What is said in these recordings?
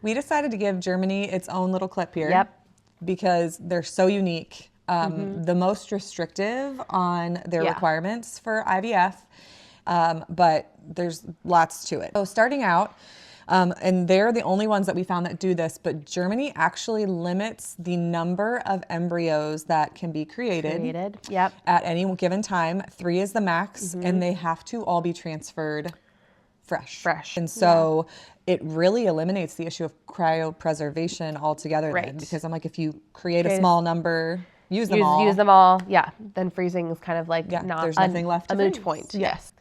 We decided to give Germany its own little clip here. Yep. Because they're so unique. The most restrictive on their requirements for IVF, but there's lots to it. So starting out, and they're the only ones that we found that do this, but Germany actually limits the number of embryos that can be created at any given time. 3 is the max, and they have to all be transferred fresh. And so it really eliminates the issue of cryopreservation altogether then, because I'm like, if you create a small number, use them all. Yeah. Then freezing is kind of like not there's nothing left to a moot freeze. point. Yes.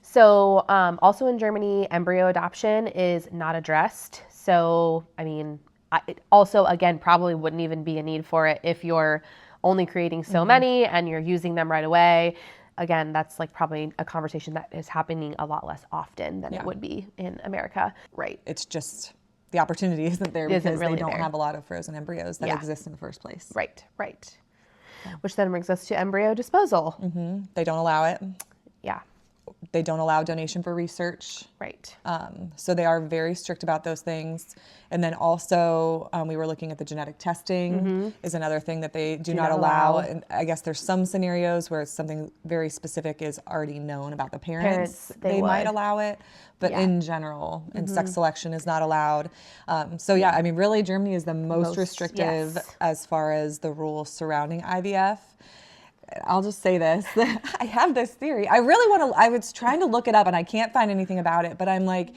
So also in Germany, embryo adoption is not addressed. So, I mean, it also, again, probably wouldn't even be a need for it if you're only creating so many and you're using them right away. Again, that's like probably a conversation that is happening a lot less often than it would be in America. Right. It's just the opportunity isn't there because really they don't have a lot of frozen embryos that exist in the first place. Right. Which then brings us to embryo disposal. They don't allow it. Yeah. They don't allow donation for research. Right. So they are very strict about those things. And then also we were looking at the genetic testing is another thing that they do not allow. And I guess there's some scenarios where something very specific is already known about the parents. They might allow it, but in general, and sex selection is not allowed. So yeah, I mean, really Germany is the most restrictive as far as the rules surrounding IVF. I'll just say this. I have this theory. I was trying to look it up and I can't find anything about it, but I'm like,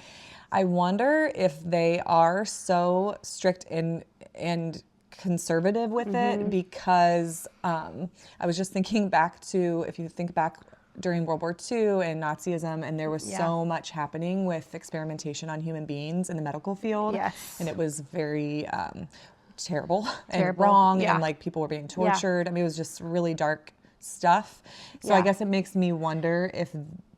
I wonder if they are so strict and conservative with it because I was just thinking back to, if you think back during World War II and Nazism, and there was so much happening with experimentation on human beings in the medical field. And it was very terrible and wrong, and like people were being tortured. I mean, it was just really dark stuff. So I guess it makes me wonder if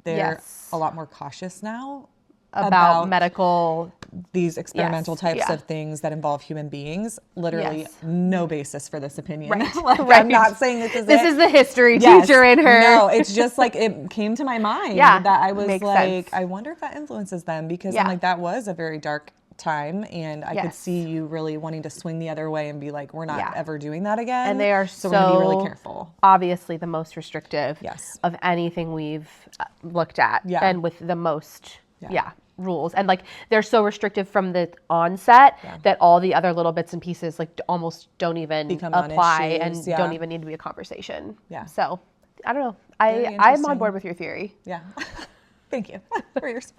they're a lot more cautious now about medical, these experimental types of things that involve human beings. Literally no basis for this opinion. I'm not saying this is the history teacher in her. No, it's just like it came to my mind that I was like, sense. I wonder if that influences them, because I'm like, that was a very dark time, and I could see you really wanting to swing the other way and be like, we're not ever doing that again. And they are so we're gonna be really careful. Obviously the most restrictive of anything we've looked at, and with the most rules. And like they're so restrictive from the onset that all the other little bits and pieces like almost don't even apply and don't even need to be a conversation. So I don't know. I'm on board with your theory. Thank you for your support.